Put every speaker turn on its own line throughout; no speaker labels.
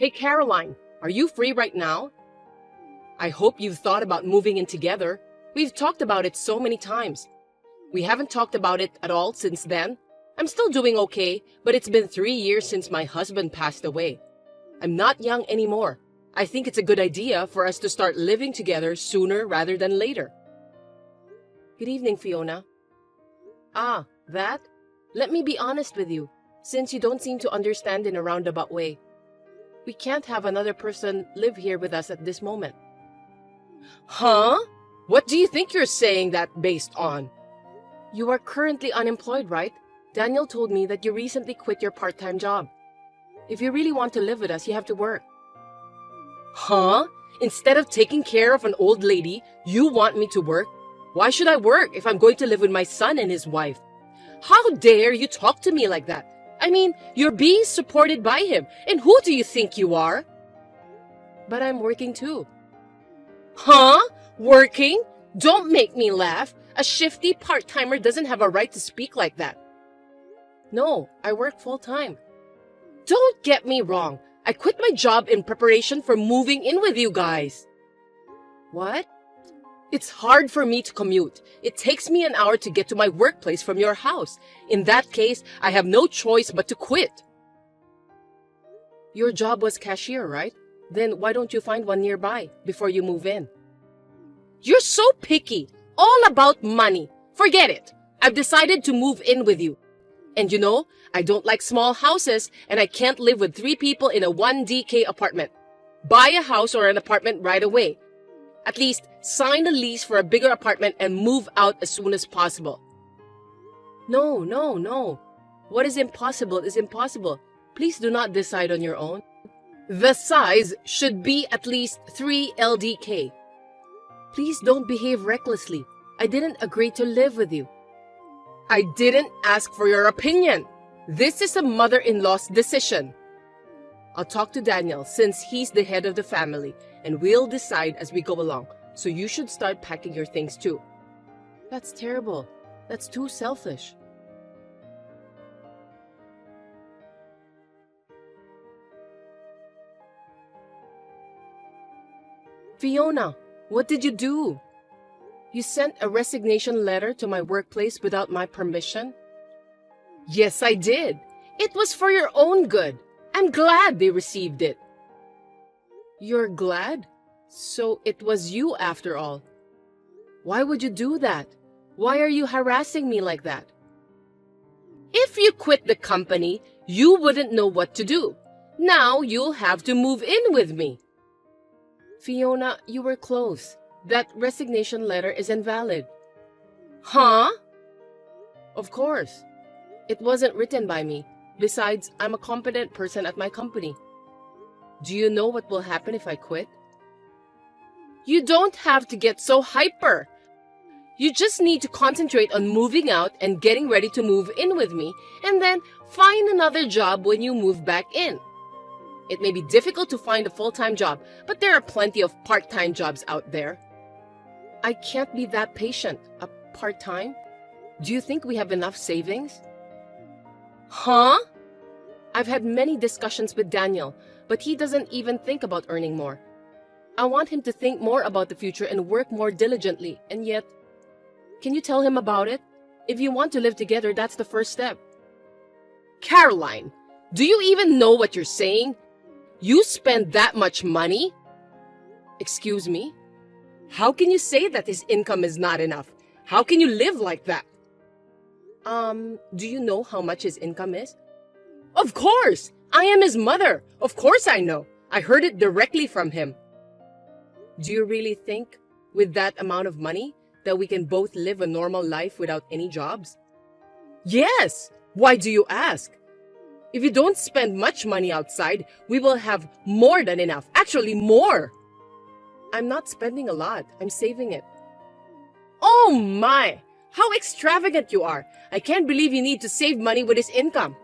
Hey Caroline, are you free right now? I hope you've thought about moving in together. We've talked about it so many times. We haven't talked about it at all since then. I'm still doing okay, but it's been 3 years since my husband passed away. I'm not young anymore. I think it's a good idea for us to start living together sooner rather than later. Good evening, Fiona. Ah, that? Let me be honest with you, since you don't seem to understand in a roundabout way. We can't have another person live here with us at this moment. Huh? What do you think you're saying that based on? You are currently unemployed, right? Daniel told me that you recently quit your part-time job. If you really want to live with us, you have to work. Huh? Instead of taking care of an old lady, you want me to work? Why should I work if I'm going to live with my son and his wife? How dare you talk to me like that? I mean, you're being supported by him, and who do you think you are? But I'm working too. Huh? Working? Don't make me laugh. A shifty part-timer doesn't have a right to speak like that. No, I work full-time. Don't get me wrong. I quit my job in preparation for moving in with you guys. What? It's hard for me to commute. It takes me an hour to get to my workplace from your house. In that case, I have no choice but to quit. Your job was cashier, right? Then why don't you find one nearby before you move in? You're so picky. All about money. Forget it. I've decided to move in with you. And you know, I don't like small houses and I can't live with 3 people in a 1DK apartment. Buy a house or an apartment right away. At least sign a lease for a bigger apartment and move out as soon as possible. No. What is impossible is impossible. Please do not decide on your own. The size should be at least 3 LDK. Please don't behave recklessly. I didn't agree to live with you. I didn't ask for your opinion. This is a mother-in-law's decision. I'll talk to Daniel since he's the head of the family and we'll decide as we go along. So you should start packing your things too. That's terrible. That's too selfish. Fiona, what did you do? You sent a resignation letter to my workplace without my permission? Yes, I did. It was for your own good. I'm glad they received it. You're glad? So it was you after all. Why would you do that? Why are you harassing me like that? If you quit the company, you wouldn't know what to do. Now you'll have to move in with me. Fiona, you were close. That resignation letter is invalid. Huh? Of course. It wasn't written by me. Besides, I'm a competent person at my company. Do you know what will happen if I quit? You don't have to get so hyper. You just need to concentrate on moving out and getting ready to move in with me, and then find another job when you move back in. It may be difficult to find a full-time job, but there are plenty of part-time jobs out there. I can't be that patient. A part-time? Do you think we have enough savings? Huh? I've had many discussions with Daniel, but he doesn't even think about earning more. I want him to think more about the future and work more diligently, and yet... Can you tell him about it? If you want to live together, that's the first step. Caroline, do you even know what you're saying? You spend that much money? Excuse me? How can you say that his income is not enough? How can you live like that? Do you know how much his income is? Of course! I am his mother. Of course I know. I heard it directly from him. Do you really think, with that amount of money, that we can both live a normal life without any jobs? Yes! Why do you ask? If you don't spend much money outside, we will have more than enough. Actually, more! I'm not spending a lot. I'm saving it. Oh my! How extravagant you are! I can't believe you need to save money with his income.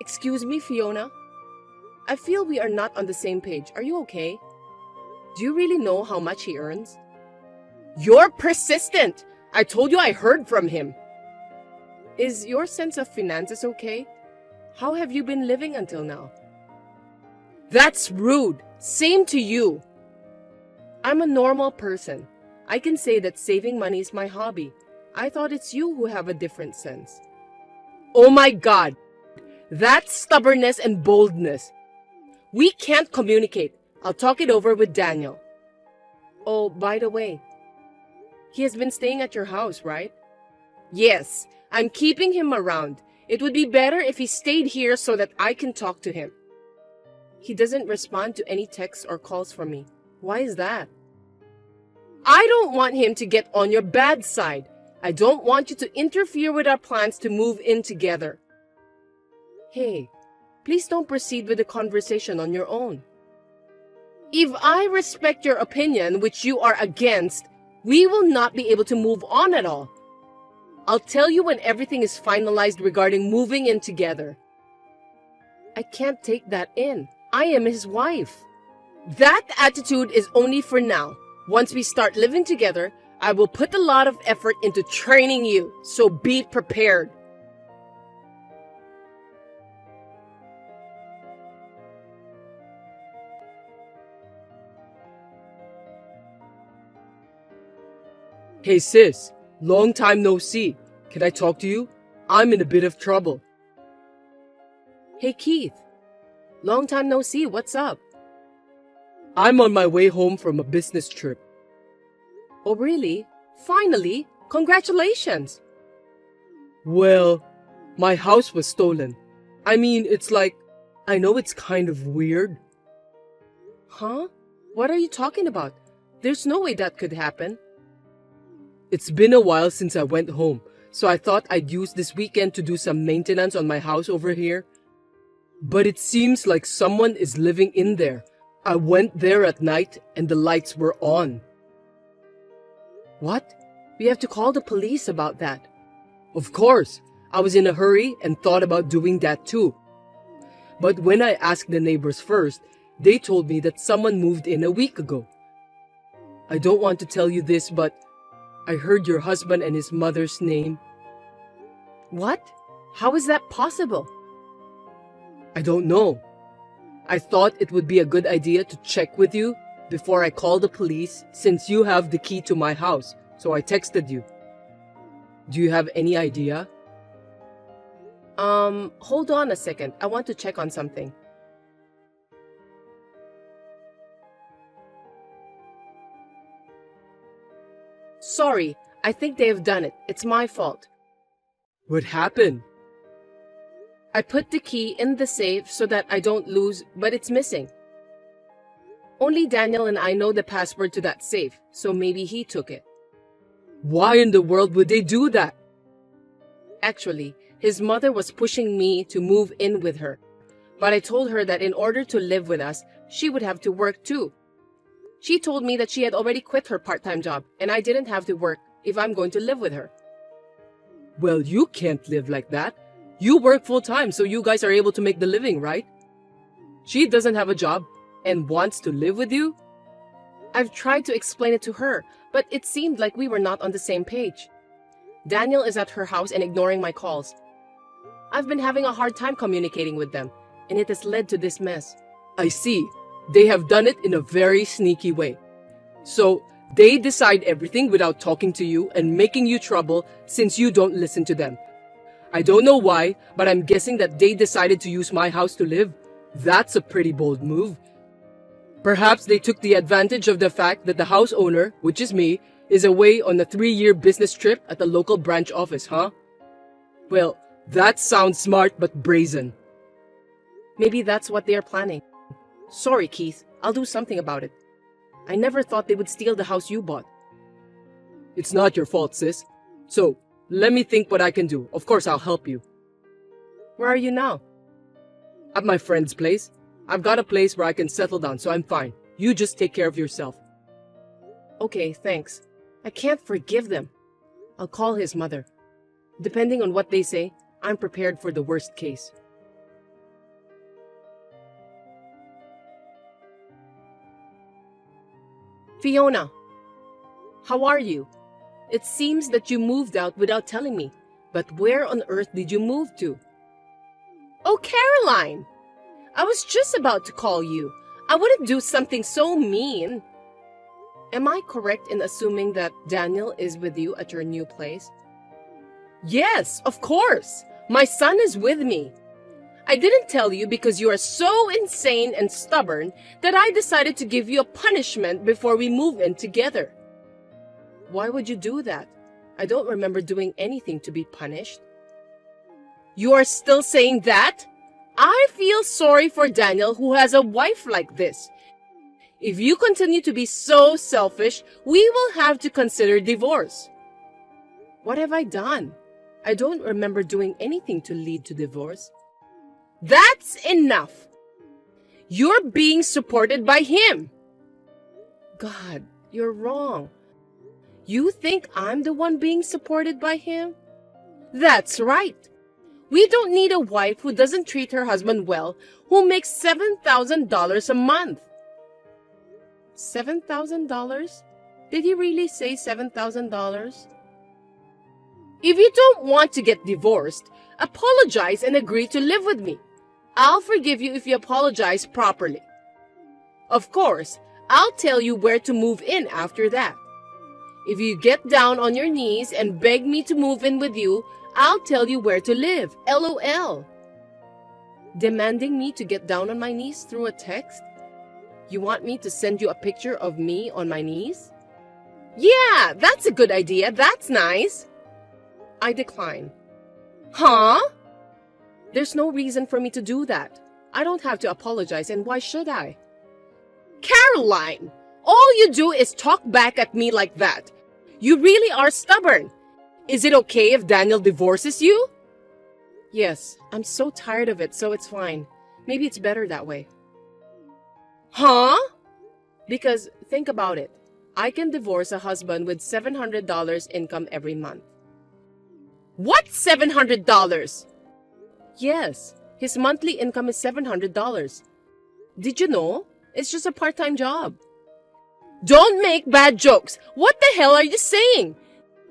Excuse me, Fiona. I feel we are not on the same page. Are you okay? Do you really know how much he earns? You're persistent! I told you I heard from him. Is your sense of finances okay? How have you been living until now? That's rude. Same to you. I'm a normal person. I can say that saving money is my hobby. I thought it's you who have a different sense. Oh my God! That's stubbornness and boldness. We can't communicate. I'll talk it over with Daniel. Oh, by the way, he has been staying at your house, right? Yes, I'm keeping him around. It would be better if he stayed here so that I can talk to him. He doesn't respond to any texts or calls from me. Why is that? I don't want him to get on your bad side. I don't want you to interfere with our plans to move in together. Hey, please don't proceed with the conversation on your own. If I respect your opinion, which you are against, we will not be able to move on at all. I'll tell you when everything is finalized regarding moving in together. I can't take that in. I am his wife. That attitude is only for now. Once we start living together, I will put a lot of effort into training you, so be prepared.
Hey sis, long time no see. Can I talk to you? I'm in a bit of trouble.
Hey Keith, long time no see, what's up?
I'm on my way home from a business trip.
Oh really? Finally? Congratulations!
Well, my house was stolen. I mean, it's like, I know it's kind of weird.
Huh? What are you talking about? There's no way that could happen.
It's been a while since I went home, so I thought I'd use this weekend to do some maintenance on my house over here. But it seems like someone is living in there. I went there at night and the lights were on.
What? We have to call the police about that.
Of course, I was in a hurry and thought about doing that too. But when I asked the neighbors first, they told me that someone moved in a week ago. I don't want to tell you this, but I heard your husband and his mother's name.
What? How is that possible?
I don't know. I thought it would be a good idea to check with you before I call the police since you have the key to my house, so I texted you. Do you have any idea?
Hold on a second. I want to check on something. Sorry, I think they have done it. It's my fault.
What happened?
I put the key in the safe so that I don't lose, but it's missing. Only Daniel and I know the password to that safe, so maybe he took it.
Why in the world would they do that?
Actually, his mother was pushing me to move in with her, but I told her that in order to live with us, she would have to work too. She told me that she had already quit her part-time job and I didn't have to work if I'm going to live with her.
Well, you can't live like that. You work full-time so you guys are able to make the living, right? She doesn't have a job and wants to live with you?
I've tried to explain it to her, but it seemed like we were not on the same page. Daniel is at her house and ignoring my calls. I've been having a hard time communicating with them, and it has led to this mess.
I see. They have done it in a very sneaky way. So, they decide everything without talking to you and making you trouble since you don't listen to them. I don't know why, but I'm guessing that they decided to use my house to live. That's a pretty bold move. Perhaps they took the advantage of the fact that the house owner, which is me, is away on a 3-year business trip at the local branch office, huh? Well, that sounds smart but brazen.
Maybe that's what they are planning. Sorry, Keith. I'll do something about it. I never thought they would steal the house you bought.
It's not your fault, sis. So, let me think what I can do. Of course, I'll help you.
Where are you now?
At my friend's place. I've got a place where I can settle down, so I'm fine. You just take care of yourself.
Okay, thanks. I can't forgive them. I'll call his mother. Depending on what they say, I'm prepared for the worst case. Fiona, how are you? It seems that you moved out without telling me, but where on earth did you move to? Oh, Caroline! I was just about to call you. I wouldn't do something so mean. Am I correct in assuming that Daniel is with you at your new place?
Yes, of course. My son is with me.
I didn't tell you because you are so insane and stubborn that I decided to give you a punishment before we move in together.
Why would you do that? I don't remember doing anything to be punished.
You are still saying that? I feel sorry for Daniel who has a wife like this. If you continue to be so selfish, we will have to consider divorce.
What have I done? I don't remember doing anything to lead to divorce.
That's enough. You're being supported by him.
God, you're wrong. You think I'm the one being supported by him?
That's right. We don't need a wife who doesn't treat her husband well, who makes $7,000 a month.
$7,000? Did he really say $7,000?
If you don't want to get divorced, apologize and agree to live with me. I'll forgive you if you apologize properly. Of course, I'll tell you where to move in after that. If you get down on your knees and beg me to move in with you, I'll tell you where to live. LOL.
Demanding me to get down on my knees through a text? You want me to send you a picture of me on my knees?
Yeah, that's a good idea. That's nice.
I decline.
Huh?
There's no reason for me to do that. I don't have to apologize, and why should I?
Caroline, all you do is talk back at me like that. You really are stubborn. Is it okay if Daniel divorces you?
Yes, I'm so tired of it, so it's fine. Maybe it's better that way.
Huh?
Because think about it. I can divorce a husband with $700 income every month.
What $700?
Yes, his monthly income is $700. Did you know? It's just a part-time job.
Don't make bad jokes. What the hell are you saying?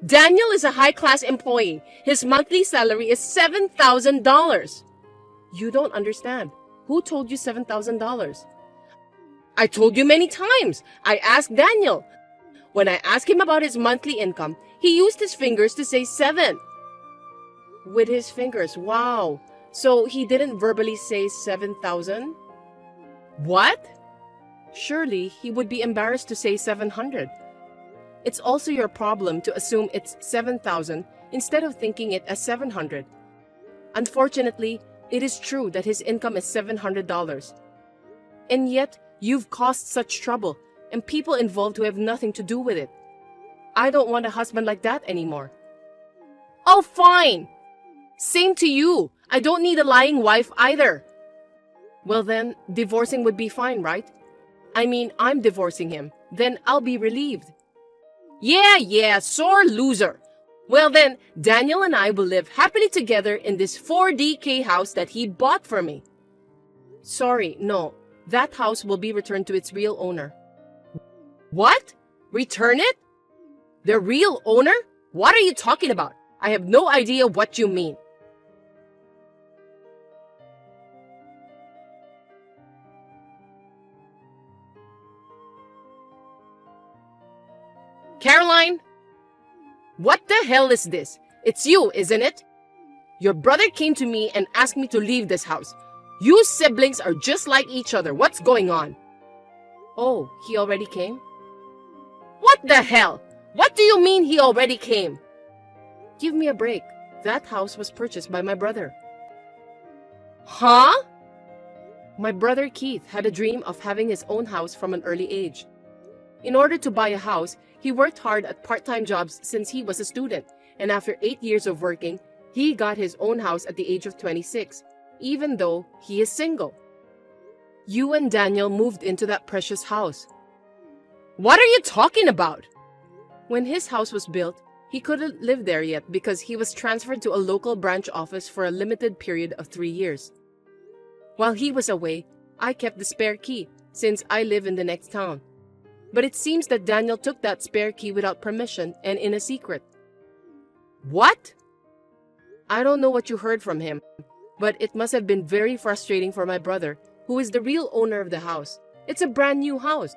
Daniel is a high-class employee. His monthly salary is $7,000.
You don't understand. Who told you $7,000?
I told you many times. I asked Daniel. When I asked him about his monthly income, he used his fingers to say 7.
With his fingers, wow. So he didn't verbally say 7,000?
What?
Surely he would be embarrassed to say 700. It's also your problem to assume it's 7,000 instead of thinking it as 700. Unfortunately, it is true that his income is $700. And yet, you've caused such trouble and people involved who have nothing to do with it. I don't want a husband like that anymore.
Oh, fine. Same to you. I don't need a lying wife either.
Well then, divorcing would be fine, right? I mean, I'm divorcing him. Then I'll be relieved.
Yeah, sore loser. Well then, Daniel and I will live happily together in this 4DK house that he bought for me.
Sorry, no. That house will be returned to its real owner.
What? Return it? The real owner? What are you talking about? I have no idea what you mean. Caroline? What the hell is this? It's you, isn't it? Your brother came to me and asked me to leave this house. You siblings are just like each other. What's going on?
Oh, he already came?
What the hell? What do you mean he already came?
Give me a break. That house was purchased by my brother.
Huh?
My brother Keith had a dream of having his own house from an early age. In order to buy a house, he worked hard at part-time jobs since he was a student, and after 8 years of working, he got his own house at the age of 26, even though he is single. You and Daniel moved into that precious house.
What are you talking about?
When his house was built, he couldn't live there yet because he was transferred to a local branch office for a limited period of 3 years. While he was away, I kept the spare key since I live in the next town. But it seems that Daniel took that spare key without permission and in a secret.
What?
I don't know what you heard from him, but it must have been very frustrating for my brother,
who is the real owner of the house. It's a brand new house.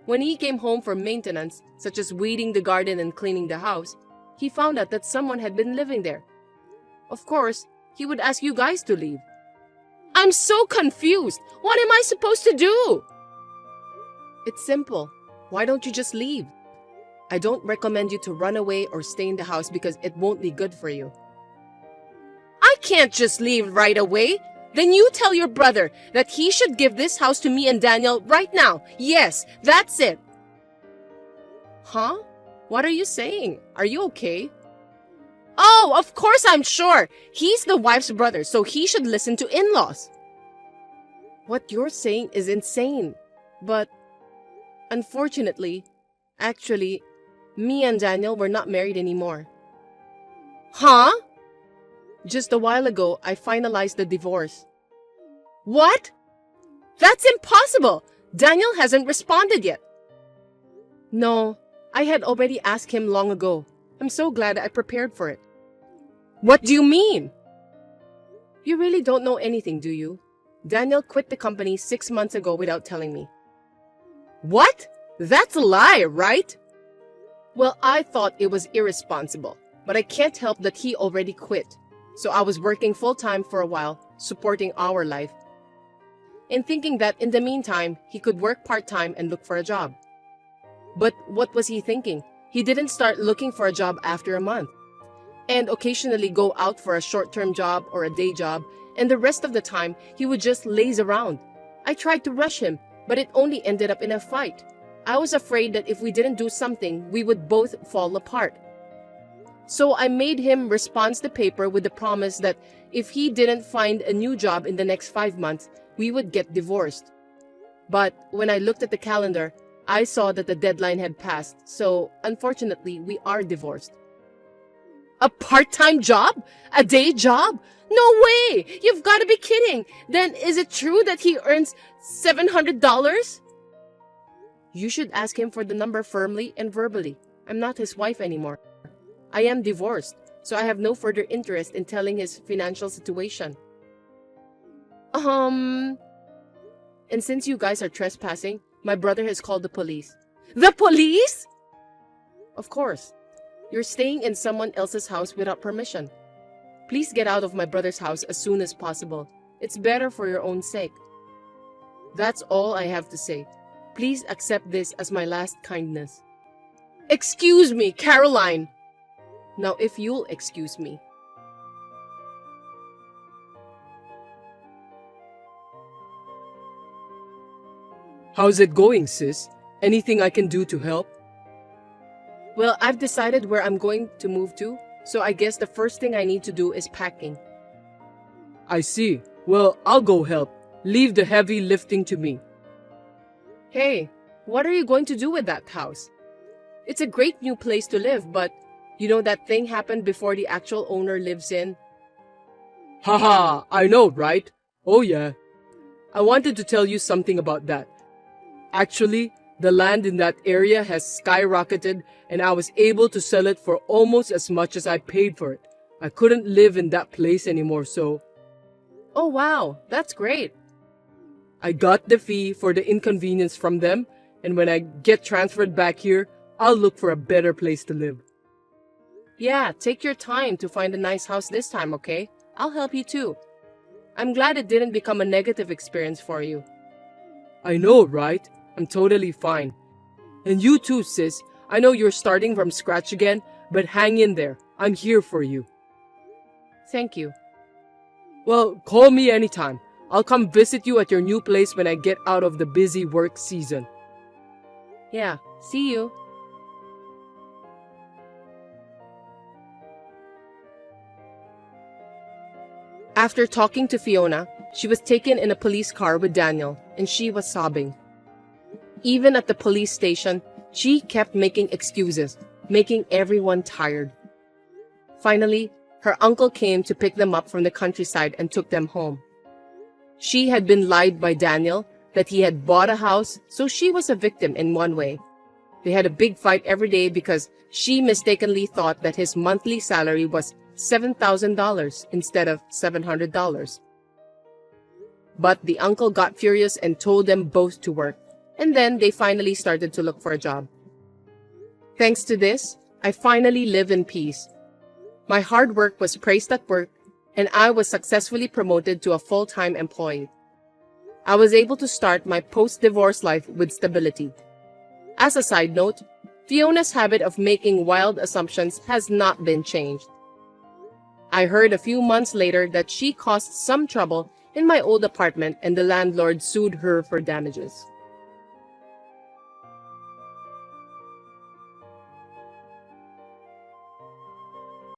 When he came home for maintenance, such as weeding the garden and cleaning the house, he found out that someone had been living there. Of course, he would ask you guys to leave. I'm so confused. What am I supposed to do? It's simple. Why don't you just leave? I don't recommend you to run away or stay in the house because it won't be good for you. I can't just leave right away. Then you tell your brother that he should give this house to me and Daniel right now. Yes, that's it. Huh? What are you saying? Are you okay? Oh, of course I'm sure. He's the wife's brother, so he should listen to in-laws. What you're saying is insane. But unfortunately, actually, me and Daniel were not married anymore. Huh? Just a while ago, I finalized the divorce. What? That's impossible! Daniel hasn't responded yet. No, I had already asked him long ago. I'm so glad I prepared for it. What do you mean? You really don't know anything, do you? Daniel quit the company 6 months ago without telling me. What? That's a lie, right? Well, I thought it was irresponsible, but I can't help that he already quit. So I was working full-time for a while, supporting our life, and thinking that in the meantime, he could work part-time and look for a job. But what was he thinking? He didn't start looking for a job after a month, and occasionally go out for a short-term job or a day job, and the rest of the time, he would just laze around. I tried to rush him, but it only ended up in a fight. I was afraid that if we didn't do something, we would both fall apart. So I made him respond the paper with the promise that if he didn't find a new job in the next 5 months, we would get divorced. But when I looked at the calendar, I saw that the deadline had passed, so unfortunately, we are divorced. A part-time job? A day job? No way! You've got to be kidding! Then is it true that he earns $700? You should ask him for the number firmly and verbally. I'm not his wife anymore. I am divorced, so I have no further interest in telling his financial situation. And since you guys are trespassing, my brother has called the police. The police? Of course. You're staying in someone else's house without permission. Please get out of my brother's house as soon as possible. It's better for your own sake. That's all I have to say. Please accept this as my last kindness. Excuse me, Caroline! Now, if you'll excuse me.
How's it going, sis? Anything I can do to help?
Well, I've decided where I'm going to move to, so I guess the first thing I need to do is packing.
I see. Well, I'll go help. Leave the heavy lifting to me.
Hey, what are you going to do with that house? It's a great new place to live, but you know that thing happened before the actual owner lives in?
Haha, I know, right? Oh yeah. I wanted to tell you something about that. Actually, the land in that area has skyrocketed and I was able to sell it for almost as much as I paid for it. I couldn't live in that place anymore, so...
Oh wow, that's great.
I got the fee for the inconvenience from them, and when I get transferred back here, I'll look for a better place to live.
Yeah, take your time to find a nice house this time, okay? I'll help you too. I'm glad it didn't become a negative experience for you.
I know, right? I'm totally fine. And you too, sis. I know you're starting from scratch again, but hang in there. I'm here for you.
Thank you.
Well, call me anytime. I'll come visit you at your new place when I get out of the busy work season.
Yeah, see you. After talking to Fiona, she was taken in a police car with Daniel, and she was sobbing. Even at the police station, she kept making excuses, making everyone tired. Finally, her uncle came to pick them up from the countryside and took them home. She had been lied by Daniel that he had bought a house, so she was a victim in one way. They had a big fight every day because she mistakenly thought that his monthly salary was $7,000 instead of $700. But the uncle got furious and told them both to work, and then they finally started to look for a job. Thanks to this, I finally live in peace. My hard work was praised at work, and I was successfully promoted to a full-time employee. I was able to start my post-divorce life with stability. As a side note, Fiona's habit of making wild assumptions has not been changed. I heard a few months later that she caused some trouble in my old apartment and the landlord sued her for damages.